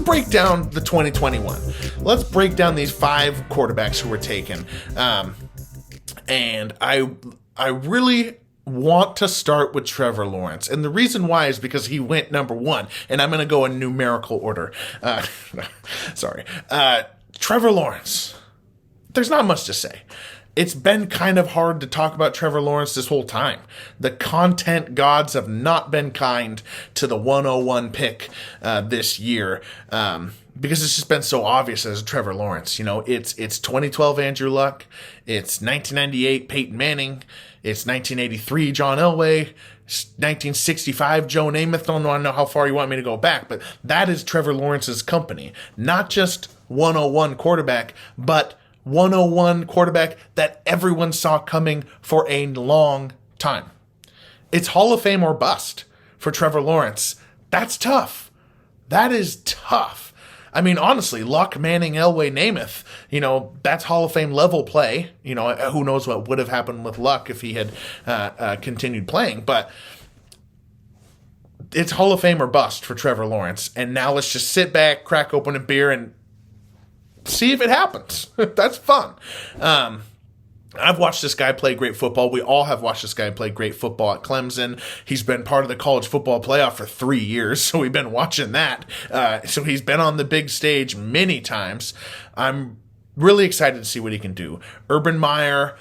Break down the 2021. Let's break down these 5 quarterbacks who were taken. And I really want to start with Trevor Lawrence. And the reason why is because he went number 1. And I'm going to go in numerical order. Sorry. Trevor Lawrence. There's not much to say. It's been kind of hard to talk about Trevor Lawrence this whole time. The content gods have not been kind to the 101 pick this year because it's just been so obvious as Trevor Lawrence. You know, it's 2012 Andrew Luck, it's 1998 Peyton Manning, it's 1983 John Elway, 1965 Joe Namath. Don't know how far you want me to go back, but that is Trevor Lawrence's company. Not just 101 quarterback, but 101 quarterback that everyone saw coming for a long time. It's Hall of Fame or bust for Trevor Lawrence. That's tough. That is tough. I mean, honestly, Luck, Manning, Elway, Namath, you know, that's Hall of Fame level play. You know, who knows what would have happened with Luck if he had continued playing. But it's Hall of Fame or bust for Trevor Lawrence. And now let's just sit back, crack open a beer, and see if it happens. That's fun. I've watched this guy play great football. We all have watched this guy play great football at Clemson. He's been part of the college football playoff for 3 years, so we've been watching that. So he's been on the big stage many times. I'm really excited to see what he can do. Urban Meyer,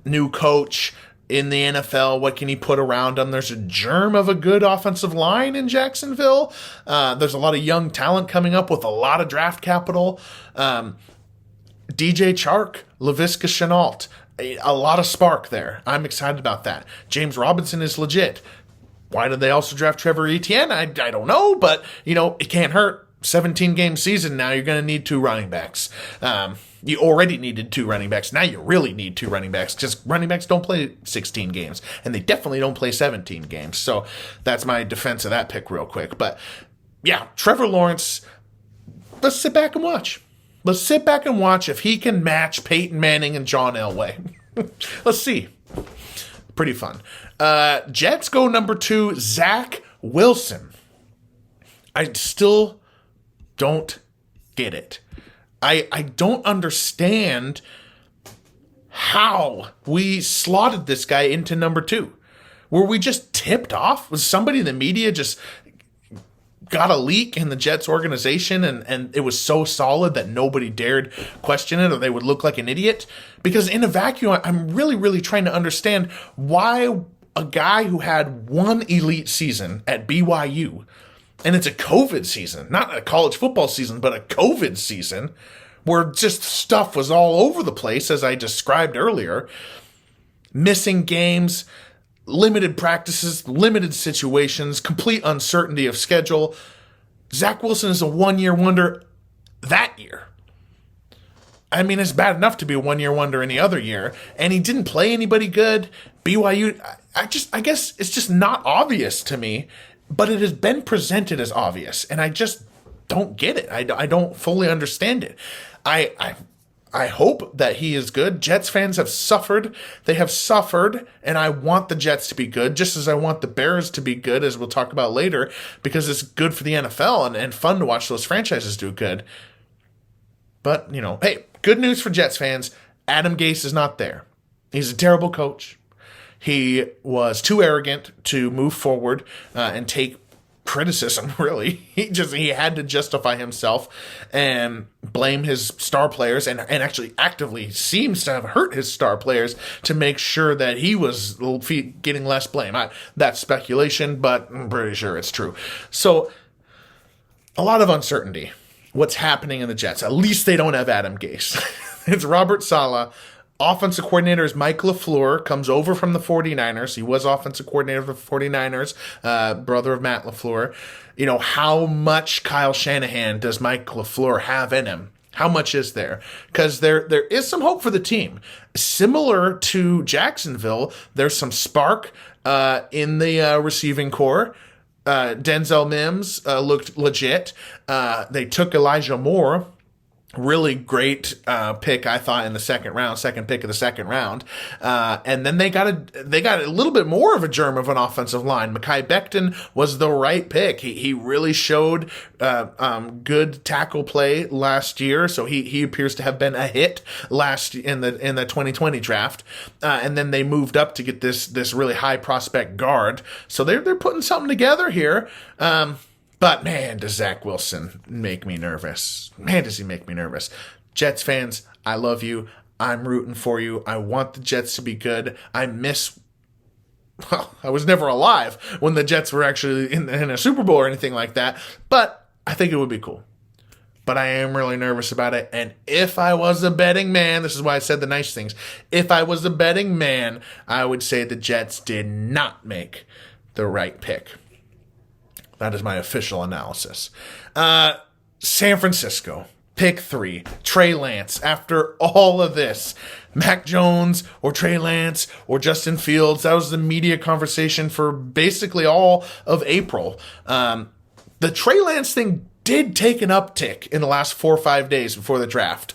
new coach in the NFL, what can he put around him? There's a germ of a good offensive line in Jacksonville. There's a lot of young talent coming up with a lot of draft capital. DJ Chark, Laviska Shenault, a lot of spark there. I'm excited about that. James Robinson is legit. Why did they also draft Trevor Etienne? I don't know, but, you know, it can't hurt. 17-game season now, you're going to need 2 running backs. You already needed 2 running backs. Now you really need 2 running backs. Just running backs don't play 16 games, and they definitely don't play 17 games. So that's my defense of that pick real quick. But, yeah, Trevor Lawrence, let's sit back and watch. Let's sit back and watch if he can match Peyton Manning and John Elway. Let's see. Pretty fun. Jets go number 2, Zach Wilson. I still don't get it. I don't understand how we slotted this guy into number 2. Were we just tipped off? Was somebody in the media just got a leak in the Jets organization and it was so solid that nobody dared question it or they would look like an idiot? Because in a vacuum, I'm really, really trying to understand why a guy who had 1 elite season at BYU, and it's a COVID season, not a college football season, but a COVID season, where just stuff was all over the place, as I described earlier. Missing games, limited practices, limited situations, complete uncertainty of schedule. Zach Wilson is a 1-year wonder that year. I mean, it's bad enough to be a 1-year wonder any other year, and he didn't play anybody good. BYU, I guess it's just not obvious to me, but it has been presented as obvious, and I just don't get it. I don't fully understand it. I hope that he is good. Jets fans have suffered. They have suffered, and I want the Jets to be good, just as I want the Bears to be good, as we'll talk about later, because it's good for the NFL and fun to watch those franchises do good. But, you know, hey, good news for Jets fans. Adam Gase is not there. He's a terrible coach. He was too arrogant to move forward and take criticism, really. He had to justify himself and blame his star players and actually actively seems to have hurt his star players to make sure that he was getting less blame. That's speculation, but I'm pretty sure it's true. So a lot of uncertainty. What's happening in the Jets? At least they don't have Adam Gase. It's Robert Saleh. Offensive coordinator is Mike LaFleur, comes over from the 49ers. He was offensive coordinator for the 49ers, brother of Matt LaFleur. You know, how much Kyle Shanahan does Mike LaFleur have in him? How much is there? Because there is some hope for the team. Similar to Jacksonville, there's some spark in the receiving core. Denzel Mims looked legit. They took Elijah Moore. Really great pick, I thought, in the second pick of the second round. And then they got a little bit more of a germ of an offensive line. Mekhi Becton was the right pick. He really showed good tackle play last year, so he appears to have been a hit last in the 2020 draft. And then they moved up to get this really high prospect guard. So they're putting something together here. But man, does Zach Wilson make me nervous. Man, does he make me nervous. Jets fans, I love you. I'm rooting for you. I want the Jets to be good. I was never alive when the Jets were actually in a Super Bowl or anything like that. But I think it would be cool. But I am really nervous about it. And if I was a betting man, this is why I said the nice things. If I was a betting man, I would say the Jets did not make the right pick. That is my official analysis. San Francisco, pick 3, Trey Lance. After all of this, Mac Jones or Trey Lance or Justin Fields, that was the media conversation for basically all of April. The Trey Lance thing did take an uptick in the last 4 or 5 days before the draft.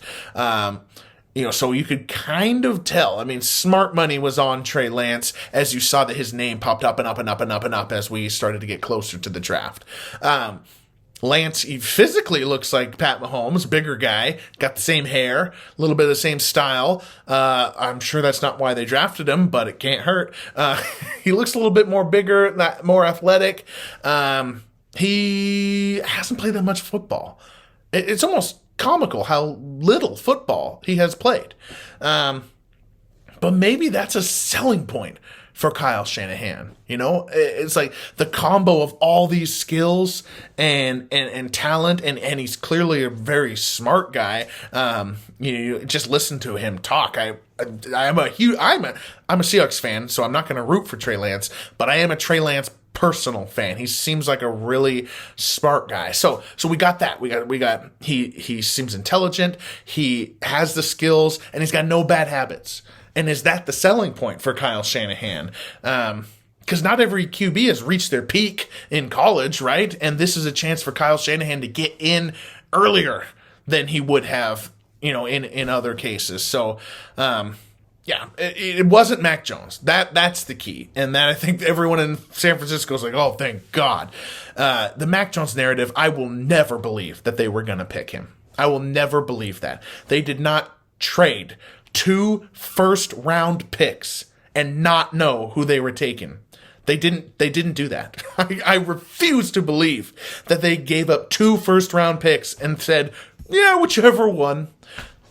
So you could kind of tell. I mean, smart money was on Trey Lance as you saw that his name popped up and up and up and up and up as we started to get closer to the draft. Lance, he physically looks like Pat Mahomes, bigger guy, got the same hair, a little bit of the same style. I'm sure that's not why they drafted him, but it can't hurt. He looks a little bit more bigger, more athletic. He hasn't played that much football. It's almost comical how little football he has played. But maybe that's a selling point for Kyle Shanahan. It's like the combo of all these skills and talent, and he's clearly a very smart guy. You just listen to him talk. I'm a Seahawks fan, so I'm not going to root for Trey Lance, but I am a Trey Lance personal fan. He seems like a really smart guy. So we got that. We got he seems intelligent, he has the skills, and he's got no bad habits. And is that the selling point for Kyle Shanahan? Because not every QB has reached their peak in college, right? And this is a chance for Kyle Shanahan to get in earlier than he would have, in other cases. So, yeah, it wasn't Mac Jones. That's the key. And that I think everyone in San Francisco is like, oh, thank God. The Mac Jones narrative, I will never believe that they were going to pick him. I will never believe that. They did not trade 2 first-round picks and not know who they were taking. They didn't do that. I refuse to believe that they gave up 2 first-round picks and said, yeah, whichever one.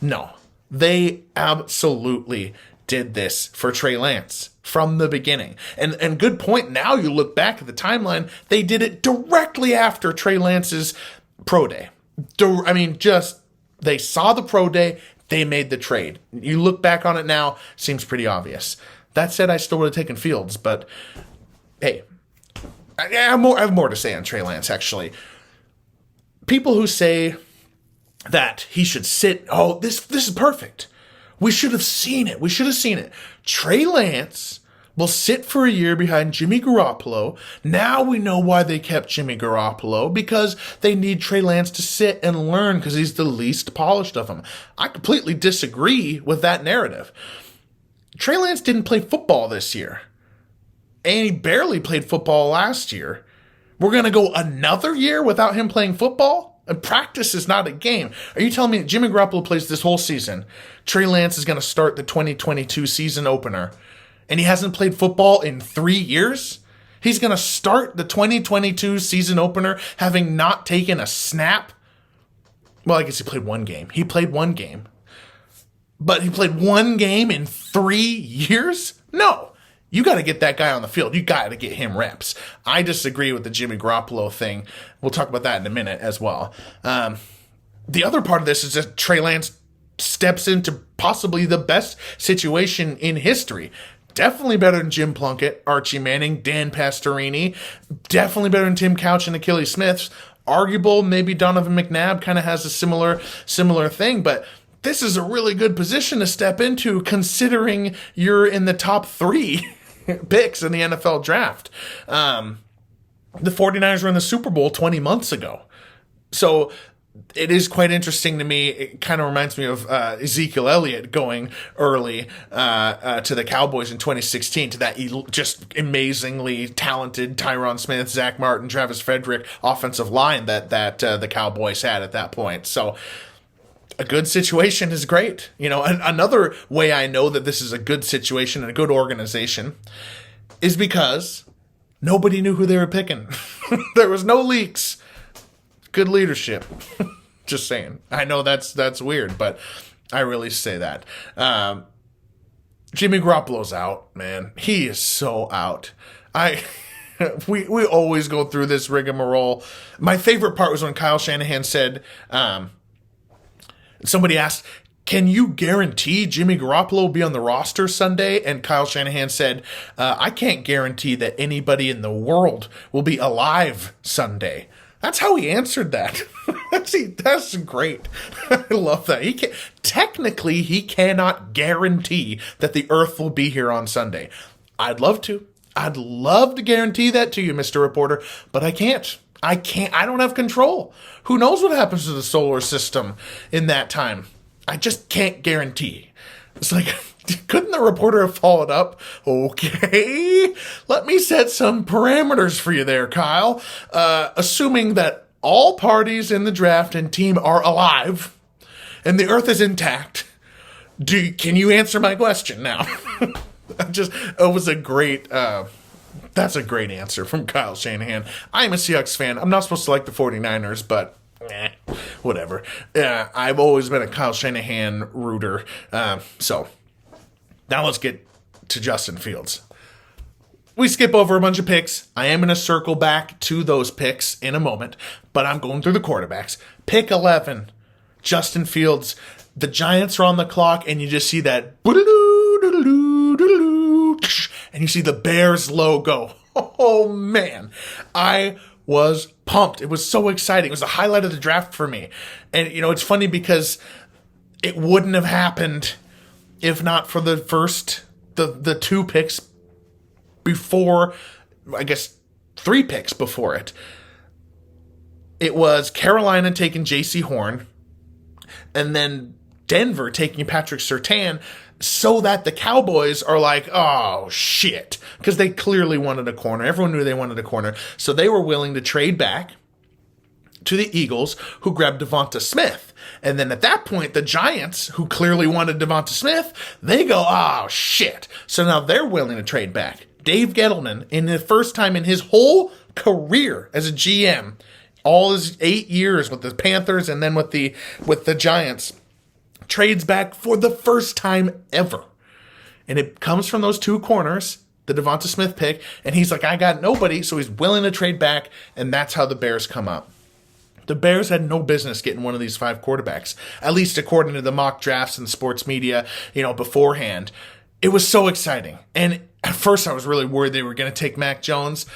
No. They absolutely did this for Trey Lance from the beginning. And good point. Now you look back at the timeline, they did it directly after Trey Lance's pro day. They saw the pro day, they made the trade. You look back on it now, seems pretty obvious. That said, I still would have taken Fields, but hey, I have more to say on Trey Lance, actually. People who say that he should sit. Oh, this is perfect. We should have seen it. Trey Lance will sit for a year behind Jimmy Garoppolo. Now we know why they kept Jimmy Garoppolo, because they need Trey Lance to sit and learn because he's the least polished of them. I completely disagree with that narrative. Trey Lance didn't play football this year, and he barely played football last year. We're going to go another year without him playing football? And practice is not a game. Are you telling me that Jimmy Garoppolo plays this whole season? Trey Lance is going to start the 2022 season opener, and he hasn't played football in 3 years? He's going to start the 2022 season opener having not taken a snap? Well, I guess he played one game. But he played one game in 3 years? No. You got to get that guy on the field. You got to get him reps. I disagree with the Jimmy Garoppolo thing. We'll talk about that in a minute as well. The other part of this is that Trey Lance steps into possibly the best situation in history. Definitely better than Jim Plunkett, Archie Manning, Dan Pastorini. Definitely better than Tim Couch and Achilles Smith. arguable. Maybe Donovan McNabb kind of has a similar thing, but this is a really good position to step into considering you're in the top 3 picks in the NFL draft. The 49ers were in the Super Bowl 20 months ago. So it is quite interesting to me. It kind of reminds me of Ezekiel Elliott going early to the Cowboys in 2016 to that just amazingly talented Tyron Smith, Zach Martin, Travis Frederick offensive line that the Cowboys had at that point. So a good situation is great. Another way I know that this is a good situation and a good organization is because nobody knew who they were picking. There was no leaks. Good leadership. Just saying. I know that's weird, but I really say that. Jimmy Garoppolo's out, man. He is so out. We always go through this rigmarole. My favorite part was when Kyle Shanahan said, somebody asked, can you guarantee Jimmy Garoppolo will be on the roster Sunday? And Kyle Shanahan said, I can't guarantee that anybody in the world will be alive Sunday. That's how he answered that. That's great. I love that. Technically, he cannot guarantee that the earth will be here on Sunday. I'd love to. I'd love to guarantee that to you, Mr. Reporter, but I can't. I don't have control. Who knows what happens to the solar system in that time? I just can't guarantee. It's like, couldn't the reporter have followed up? Okay, let me set some parameters for you there, Kyle. Assuming that all parties in the draft and team are alive and the earth is intact, can you answer my question now? It was a great... That's a great answer from Kyle Shanahan. I'm a Seahawks fan. I'm not supposed to like the 49ers, but whatever. I've always been a Kyle Shanahan rooter. So now let's get to Justin Fields. We skip over a bunch of picks. I am going to circle back to those picks in a moment, but I'm going through the quarterbacks. Pick 11, Justin Fields. The Giants are on the clock, and you just see that and you see the Bears logo. Oh, man. I was pumped. It was so exciting. It was the highlight of the draft for me. And, it's funny because it wouldn't have happened if not for the the 2 picks before, I guess 3 picks before it. It was Carolina taking J.C. Horn, and then Denver taking Patrick Surtain, so that the Cowboys are like, oh, shit. Because they clearly wanted a corner. Everyone knew they wanted a corner. So they were willing to trade back to the Eagles, who grabbed DaVonta Smith. And then at that point, the Giants, who clearly wanted DaVonta Smith, they go, oh, shit. So now they're willing to trade back. Dave Gettleman, in the first time in his whole career as a GM, all his 8 years with the Panthers and then with the Giants, trades back for the first time ever. And it comes from those 2 corners, the DaVonta Smith pick, and he's like, I got nobody, so he's willing to trade back, and that's how the Bears come up. The Bears had no business getting one of these 5 quarterbacks, at least according to the mock drafts and sports media, beforehand. It was so exciting. And at first I was really worried they were going to take Mac Jones.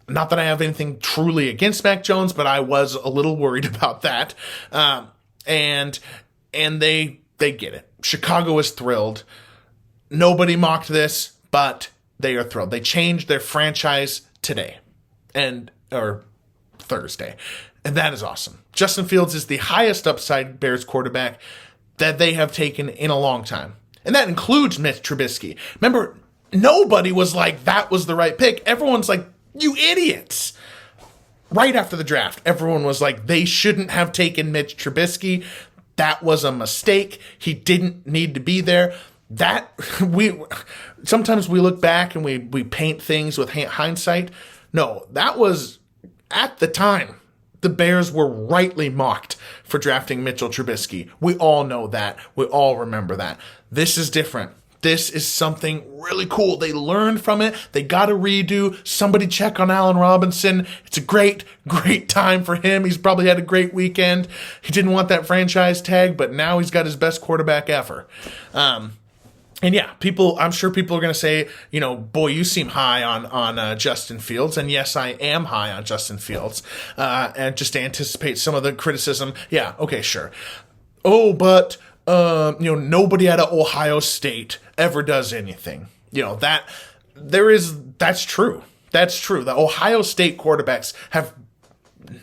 Not that I have anything truly against Mac Jones, but I was a little worried about that. And they get it. Chicago is thrilled. Nobody mocked this, but they are thrilled. They changed their franchise today or Thursday. And that is awesome. Justin Fields is the highest upside Bears quarterback that they have taken in a long time. And that includes Mitch Trubisky. Remember, nobody was like, that was the right pick. Everyone's like, you idiots. Right after the draft, everyone was like, they shouldn't have taken Mitch Trubisky. That was a mistake. He didn't need to be there. Sometimes we look back and we paint things with hindsight. No, that was at the time. The Bears were rightly mocked for drafting Mitchell Trubisky. We all know that. We all remember that. This is different. This is something really cool. They learned from it. They got a redo. Somebody check on Allen Robinson. It's a great, great time for him. He's probably had a great weekend. He didn't want that franchise tag, but now he's got his best quarterback ever. And yeah, I'm sure people are going to say, boy, you seem high on Justin Fields. And yes, I am high on Justin Fields. And just to anticipate some of the criticism. Yeah. Okay, sure. Oh, but, nobody out of Ohio State ever does anything. That's true. That's true. The Ohio State quarterbacks have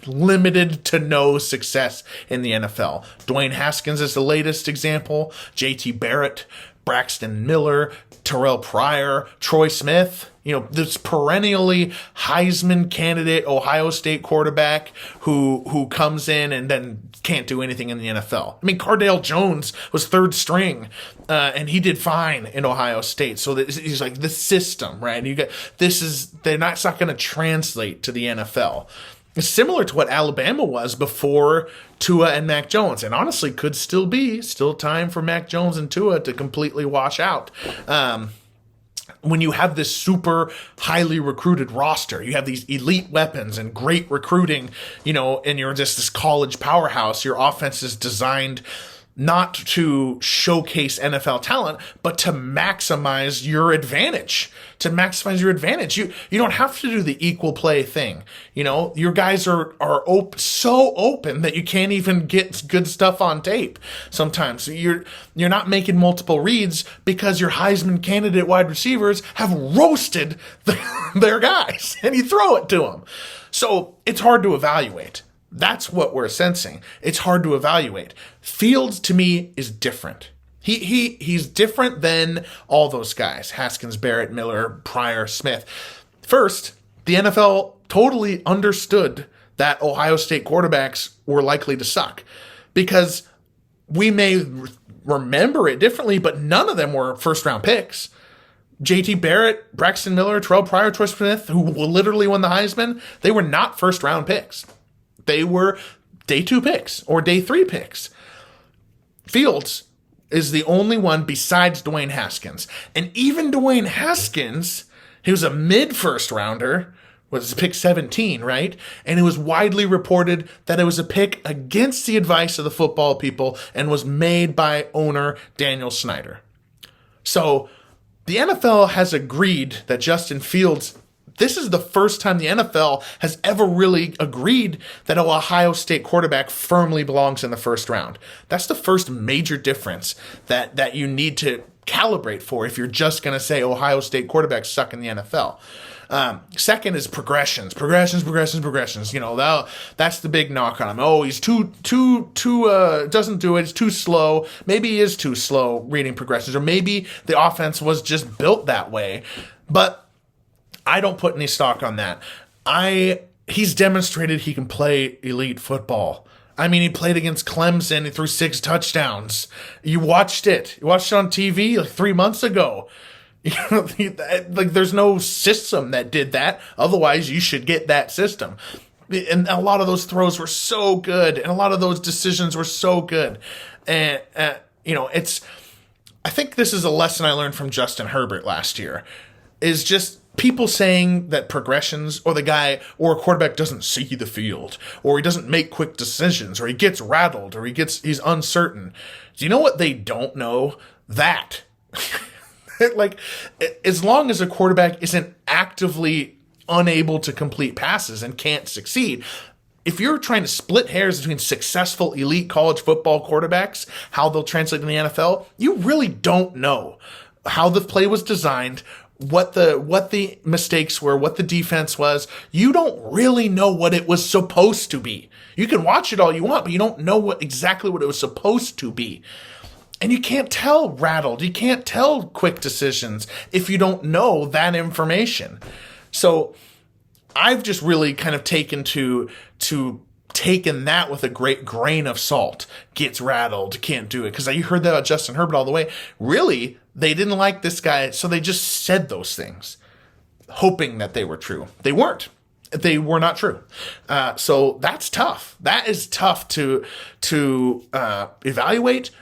limited to no success in the NFL. Dwayne Haskins is the latest example. JT Barrett, Braxton Miller, Terrell Pryor, Troy Smith, this perennially Heisman candidate Ohio State quarterback who comes in and then can't do anything in the NFL. I mean, Cardale Jones was third string, and he did fine in Ohio State. So he's like the system, right? It's not going to translate to the NFL. It's similar to what Alabama was before Tua and Mac Jones, and honestly could still be time for Mac Jones and Tua to completely wash out. When you have this super highly recruited roster, you have these elite weapons and great recruiting, and you're just this college powerhouse, your offense is designed not to showcase NFL talent, but to maximize your advantage. You don't have to do the equal play thing. Your guys are so open that you can't even get good stuff on tape. Sometimes you're not making multiple reads because your Heisman candidate wide receivers have roasted their guys and you throw it to them. So it's hard to evaluate. That's what we're sensing. It's hard to evaluate. Fields, to me, is different. He's different than all those guys. Haskins, Barrett, Miller, Pryor, Smith. First, the NFL totally understood that Ohio State quarterbacks were likely to suck. Because we may remember it differently, but none of them were first-round picks. JT Barrett, Braxton Miller, Terrell Pryor, Troy Smith, who literally won the Heisman, they were not first-round picks. They were day 2 picks or day 3 picks. Fields is the only one besides Dwayne Haskins. And even Dwayne Haskins, he was a mid-first rounder, was pick 17, right? And it was widely reported that it was a pick against the advice of the football people and was made by owner Daniel Snyder. So the NFL has agreed that Justin Fields, this is the first time the NFL has ever really agreed that an Ohio State quarterback firmly belongs in the first round. That's the first major difference that you need to calibrate for if you're just going to say Ohio State quarterbacks suck in the NFL. Second is progressions. That's the big knock on him. Oh, he's too doesn't do it. It's too slow. Maybe he is too slow reading progressions, or maybe the offense was just built that way. But I don't put any stock on that. He's demonstrated he can play elite football. I mean, he played against Clemson. He threw 6 touchdowns. You watched it. You watched it on TV like 3 months ago. There's no system that did that. Otherwise, you should get that system. And a lot of those throws were so good, and a lot of those decisions were so good. And I think this is a lesson I learned from Justin Herbert last year. Is just people saying that progressions or the guy or a quarterback doesn't see the field, or he doesn't make quick decisions, or he gets rattled, or he's uncertain. Do you know what they don't know? That. As long as a quarterback isn't actively unable to complete passes and can't succeed, if you're trying to split hairs between successful elite college football quarterbacks, how they'll translate in the NFL, you really don't know how the play was designed, what the mistakes were, what the defense was. You don't really know what it was supposed to be. You can watch it all you want, but you don't know exactly what it was supposed to be. And you can't tell rattled. You can't tell quick decisions if you don't know that information. So I've just really kind of taken that with a great grain of salt. Gets rattled, can't do it. Because you heard that about Justin Herbert all the way. Really, they didn't like this guy, so they just said those things, hoping that they were true. They weren't. They were not true. So that's tough. That is tough to evaluate.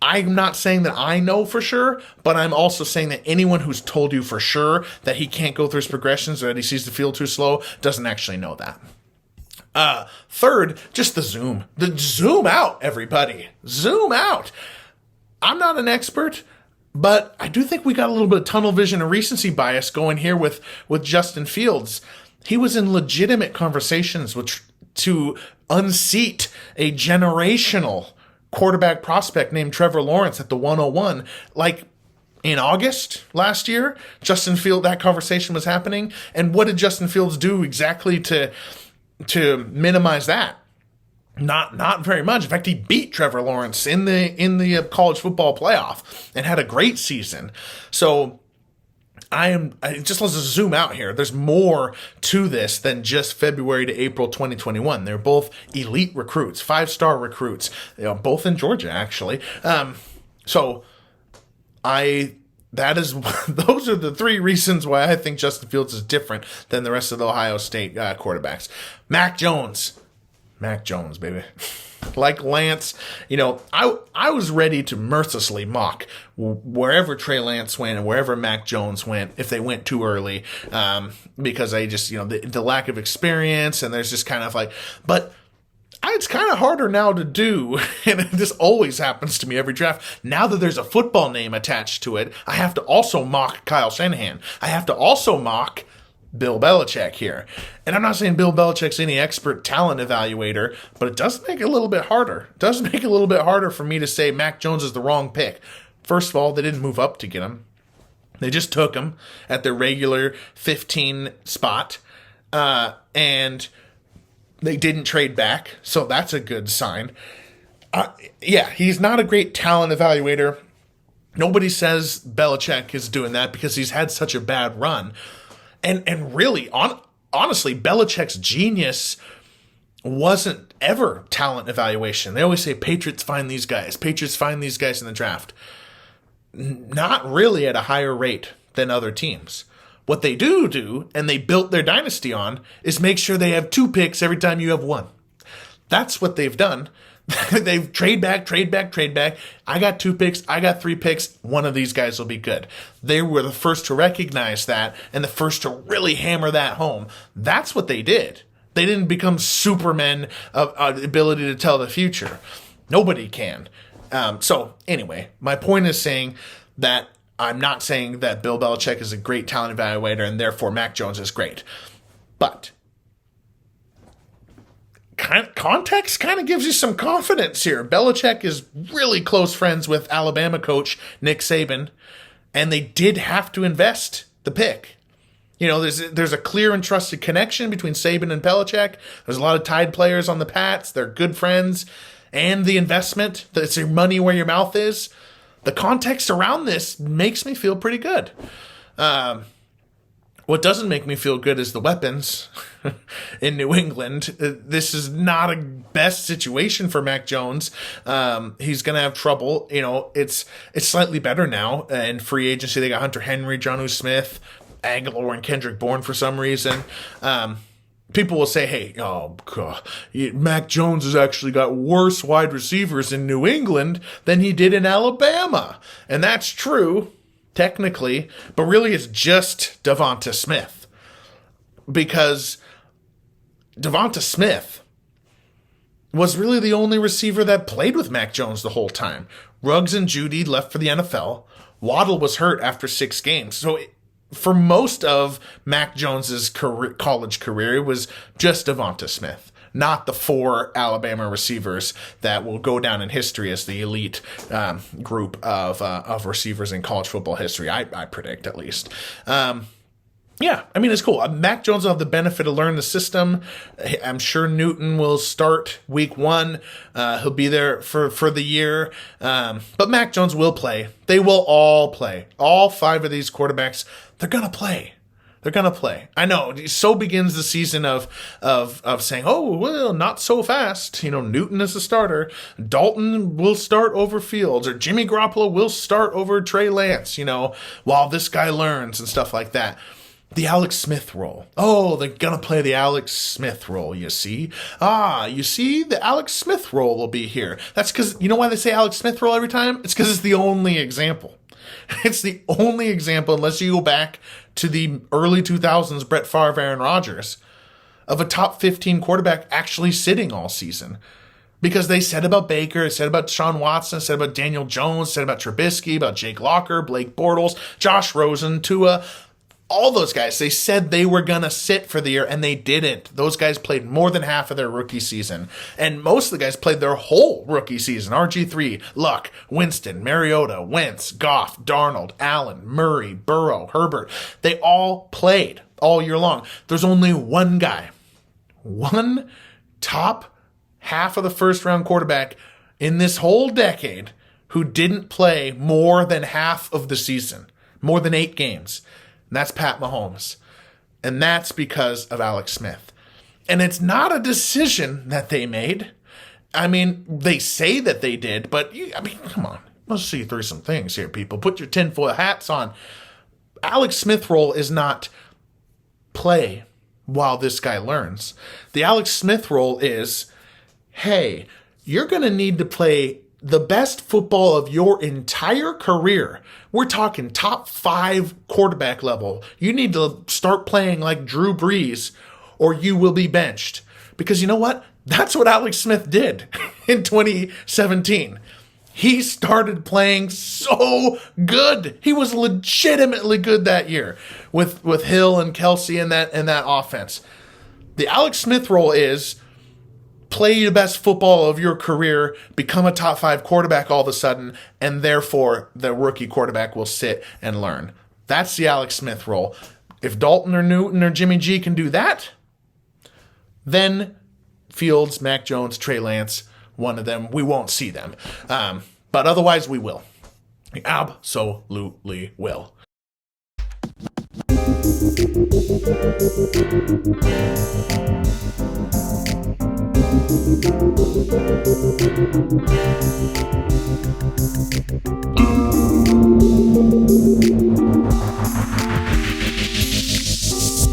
I'm not saying that I know for sure, but I'm also saying that anyone who's told you for sure that he can't go through his progressions or that he sees the field too slow doesn't actually know that. Third, just the zoom. The zoom out, everybody. Zoom out. I'm not an expert. But I do think we got a little bit of tunnel vision and recency bias going here with Justin Fields. He was in legitimate conversations to unseat a generational quarterback prospect named Trevor Lawrence at the 101. Like in August last year, that conversation was happening. And what did Justin Fields do exactly to minimize that? Not very much. In fact, he beat Trevor Lawrence in the college football playoff and had a great season. So let's zoom out here. There's more to this than just February to April 2021. They're both elite recruits, 5-star recruits, both in Georgia actually. Those are the three reasons why I think Justin Fields is different than the rest of the Ohio State quarterbacks. Mac Jones, baby. Like Lance, I was ready to mercilessly mock wherever Trey Lance went and wherever Mac Jones went if they went too early, because I just, the lack of experience, and there's just kind of like, but it's kind of harder now to do, and this always happens to me every draft. Now that there's a football name attached to it, I have to also mock Kyle Shanahan. I have to also mock Bill Belichick here. And I'm not saying Bill Belichick's any expert talent evaluator, but it does make it a little bit harder. It does make it a little bit harder for me to say Mac Jones is the wrong pick. First of all, they didn't move up to get him. They just took him at their regular 15 spot, and they didn't trade back, so that's a good sign. He's not a great talent evaluator. Nobody says Belichick is doing that because he's had such a bad run. And really, honestly, Belichick's genius wasn't ever talent evaluation. They always say Patriots find these guys in the draft. Not really at a higher rate than other teams. What they do, and they built their dynasty on, is make sure they have 2 picks every time you have 1. That's what they've done. They've trade back. I got 2 picks. I got 3 picks. One of these guys will be good. They were the first to recognize that and the first to really hammer that home. That's what they did. They didn't become supermen of ability to tell the future. Nobody can. So anyway, my point is saying that I'm not saying that Bill Belichick is a great talent evaluator and therefore Mac Jones is great. But context kind of gives you some confidence here. Belichick is really close friends with Alabama coach Nick Saban, and they did have to invest the pick. There's a clear and trusted connection between Saban and Belichick. There's a lot of Tide players on the Pats. They're good friends. And the investment, that's your money where your mouth is. The context around this makes me feel pretty good. What doesn't make me feel good is the weapons in New England. This is not a best situation for Mac Jones. He's going to have trouble. It's slightly better now. In free agency, they got Hunter Henry, Jonnu Smith, Aguilar, and Kendrick Bourne for some reason. People will say, hey, oh, God, Mac Jones has actually got worse wide receivers in New England than he did in Alabama. And that's true. Technically, but really it's just DaVonta Smith, because DaVonta Smith was really the only receiver that played with Mac Jones the whole time. Ruggs and Judy left for the NFL. Waddle was hurt after 6 games. So for most of Mac Jones's college career, it was just DaVonta Smith, not the 4 Alabama receivers that will go down in history as the elite group of receivers in college football history, I predict at least. It's cool. Mac Jones will have the benefit of learning the system. I'm sure Newton will start week 1. He'll be there for the year. But Mac Jones will play. They will all play. All 5 of these quarterbacks, they're going to play. They're going to play. I know. So begins the season of saying, oh, well, not so fast. Newton is a starter. Dalton will start over Fields, or Jimmy Garoppolo will start over Trey Lance, while this guy learns and stuff like that. The Alex Smith role. Oh, they're going to play the Alex Smith role, you see. The Alex Smith role will be here. That's because, why they say Alex Smith role every time? It's because it's the only example. It's the only example, unless you go back to the early 2000s, Brett Favre, Aaron Rodgers, of a top 15 quarterback actually sitting all season. Because they said about Baker, said about Deshaun Watson, said about Daniel Jones, said about Trubisky, about Jake Locker, Blake Bortles, Josh Rosen, Tua, all those guys. They said they were going to sit for the year, and they didn't. Those guys played more than half of their rookie season. And most of the guys played their whole rookie season. RG3, Luck, Winston, Mariota, Wentz, Goff, Darnold, Allen, Murray, Burrow, Herbert. They all played all year long. There's only one guy, one top half of the first round quarterback in this whole decade who didn't play more than half of the season, more than 8 games. And that's Pat Mahomes. And that's because of Alex Smith. And it's not a decision that they made. I mean, they say that they did, but come on. Let's see through some things here, people. Put your tinfoil hats on. Alex Smith role is not play while this guy learns. The Alex Smith role is, hey, you're going to need to play the best football of your entire career. We're talking top 5 quarterback level. You need to start playing like Drew Brees or you will be benched. Because you know what? That's what Alex Smith did in 2017. He started playing so good. He was legitimately good that year with Hill and Kelsey and that offense. The Alex Smith role is play the best football of your career, become a top 5 quarterback all of a sudden, and therefore the rookie quarterback will sit and learn. That's the Alex Smith role. If Dalton or Newton or Jimmy G can do that, then Fields, Mac Jones, Trey Lance, one of them, we won't see them. But otherwise we will. We absolutely will.